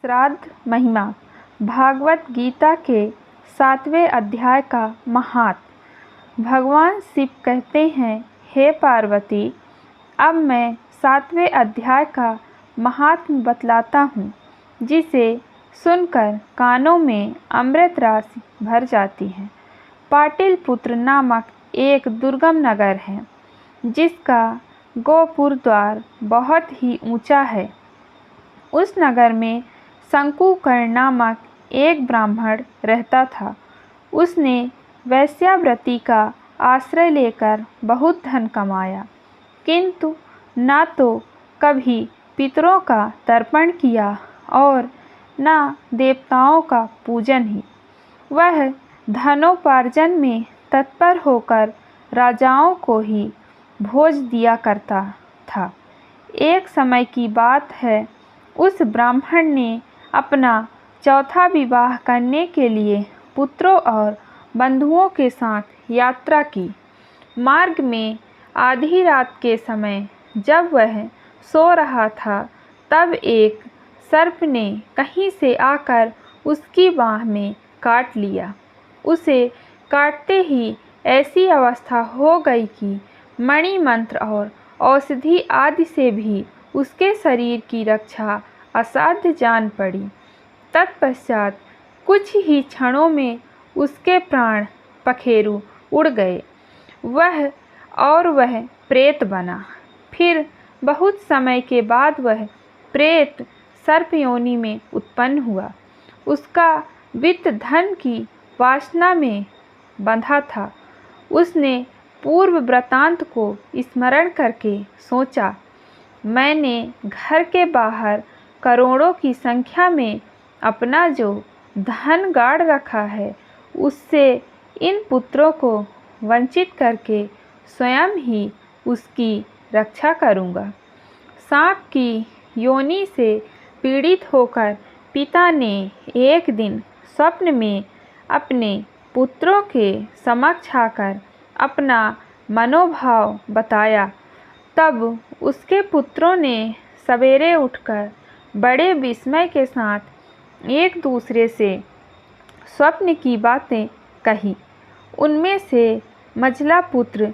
श्राद्ध महिमा। भागवत गीता के 7वें अध्याय का महात्म्य। भगवान शिव कहते हैं, हे पार्वती, अब मैं 7वें अध्याय का महात्म्य बतलाता हूँ, जिसे सुनकर कानों में अमृत राशि भर जाती है। पाटलिपुत्र नामक एक दुर्गम नगर है, जिसका गोपुर द्वार बहुत ही ऊंचा है। उस नगर में शंकुकर्ण नामक एक ब्राह्मण रहता था। उसने वेश्यावृत्ति का आश्रय लेकर बहुत धन कमाया, किंतु न तो कभी पितरों का तर्पण किया और न देवताओं का पूजन ही। वह धनोपार्जन में तत्पर होकर राजाओं को ही भोज दिया करता था। एक समय की बात है, उस ब्राह्मण ने अपना चौथा विवाह करने के लिए पुत्रों और बंधुओं के साथ यात्रा की। मार्ग में आधी रात के समय जब वह सो रहा था, तब एक सर्प ने कहीं से आकर उसकी बाह में काट लिया। उसे काटते ही ऐसी अवस्था हो गई कि मणि मंत्र और औषधि आदि से भी उसके शरीर की रक्षा असाध्य जान पड़ी। तत्पश्चात कुछ ही क्षणों में उसके प्राण पखेरु उड़ गए। वह प्रेत बना। फिर बहुत समय के बाद वह प्रेत सर्प योनि में उत्पन्न हुआ। उसका वित्त धन की वासना में बंधा था। उसने पूर्व वृत्तांत को स्मरण करके सोचा, मैंने घर के बाहर करोड़ों की संख्या में अपना जो धन गाड़ रखा है, उससे इन पुत्रों को वंचित करके स्वयं ही उसकी रक्षा करूँगा। सांप की योनि से पीड़ित होकर पिता ने एक दिन स्वप्न में अपने पुत्रों के समक्ष आकर अपना मनोभाव बताया। तब उसके पुत्रों ने सवेरे उठकर बड़े विस्मय के साथ एक दूसरे से स्वप्न की बातें कही। उनमें से मझला पुत्र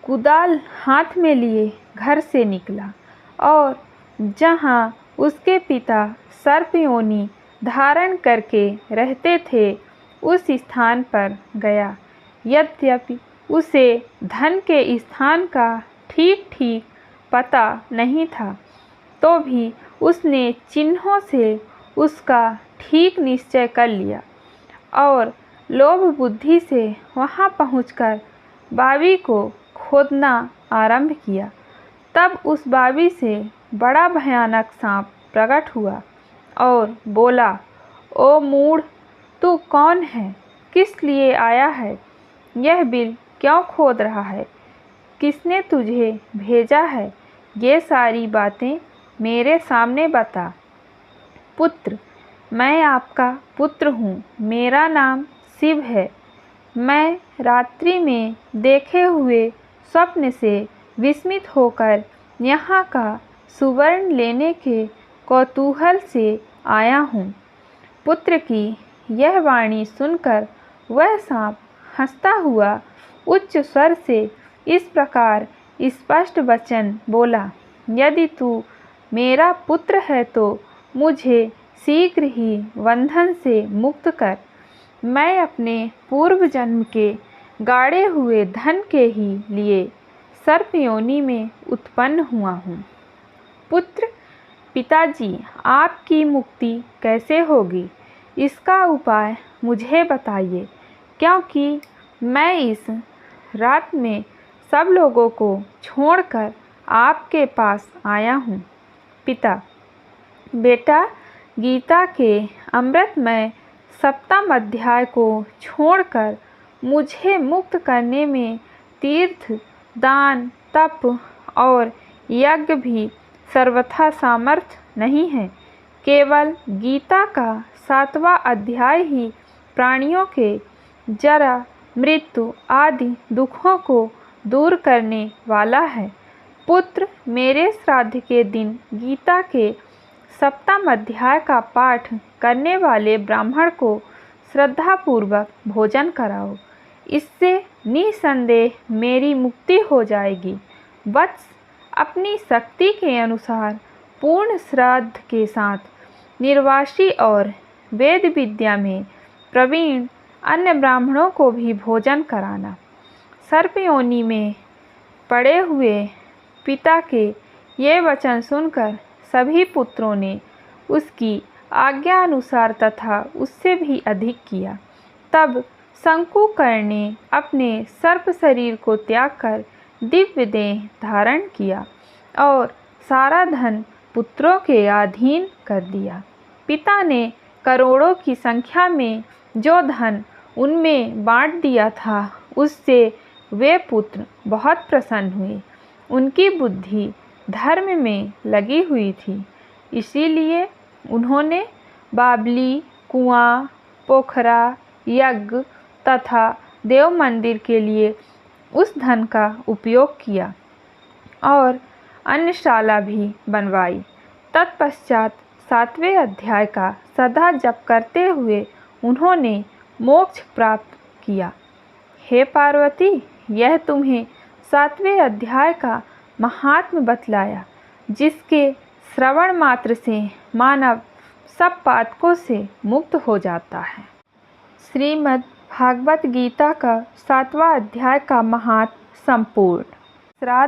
कुदाल हाथ में लिए घर से निकला और जहाँ उसके पिता सर्प योनि धारण करके रहते थे, उस स्थान पर गया। यद्यपि उसे धन के स्थान का ठीक ठीक पता नहीं था, तो भी उसने चिन्हों से उसका ठीक निश्चय कर लिया और लोभ बुद्धि से वहां पहुंचकर बावी को खोदना आरंभ किया। तब उस बावी से बड़ा भयानक सांप प्रकट हुआ और बोला, ओ मूढ़, तू कौन है? किस लिए आया है? यह बिल क्यों खोद रहा है? किसने तुझे भेजा है? ये सारी बातें मेरे सामने बता। पुत्र, मैं आपका पुत्र हूँ। मेरा नाम शिव है। मैं रात्रि में देखे हुए स्वप्न से विस्मित होकर यहाँ का सुवर्ण लेने के कौतूहल से आया हूँ। पुत्र की यह वाणी सुनकर वह सांप हंसता हुआ उच्च स्वर से इस प्रकार स्पष्ट वचन बोला, यदि तू मेरा पुत्र है तो मुझे शीघ्र ही बंधन से मुक्त कर। मैं अपने पूर्व जन्म के गाड़े हुए धन के ही लिए सर्प योनि में उत्पन्न हुआ हूँ। पुत्र, पिताजी, आपकी मुक्ति कैसे होगी? इसका उपाय मुझे बताइए, क्योंकि मैं इस रात में सब लोगों को छोड़कर आपके पास आया हूँ। पिता, बेटा, गीता के अमृतमय 7वां अध्याय को छोड़कर मुझे मुक्त करने में तीर्थ, दान, तप और यज्ञ भी सर्वथा सामर्थ्य नहीं है। केवल गीता का 7वां अध्याय ही प्राणियों के जरा, मृत्यु आदि दुखों को दूर करने वाला है। पुत्र, मेरे श्राद्ध के दिन गीता के सप्तम अध्याय का पाठ करने वाले ब्राह्मण को श्रद्धापूर्वक भोजन कराओ। इससे निसंदेह मेरी मुक्ति हो जाएगी। वत्स, अपनी शक्ति के अनुसार पूर्ण श्राद्ध के साथ निर्वासी और वेद विद्या में प्रवीण अन्य ब्राह्मणों को भी भोजन कराना। सर्पयोनि में पड़े हुए पिता के ये वचन सुनकर सभी पुत्रों ने उसकी आज्ञा अनुसार तथा उससे भी अधिक किया। तब शंकुकर्ण ने अपने सर्प शरीर को त्याग कर दिव्य देह धारण किया और सारा धन पुत्रों के अधीन कर दिया। पिता ने करोड़ों की संख्या में जो धन उनमें बांट दिया था, उससे वे पुत्र बहुत प्रसन्न हुए। उनकी बुद्धि धर्म में लगी हुई थी, इसीलिए उन्होंने बाबली, कुआं, पोखरा, यज्ञ तथा देव मंदिर के लिए उस धन का उपयोग किया और अन्नशाला भी बनवाई। तत्पश्चात 7वें अध्याय का सदा जप करते हुए उन्होंने मोक्ष प्राप्त किया। हे पार्वती, यह तुम्हें 7वें अध्याय का महात्म्य बतलाया, जिसके श्रवण मात्र से मानव सब पातकों से मुक्त हो जाता है। श्रीमद् भागवत गीता का 7वां अध्याय का महात्म्य संपूर्ण। श्राद्ध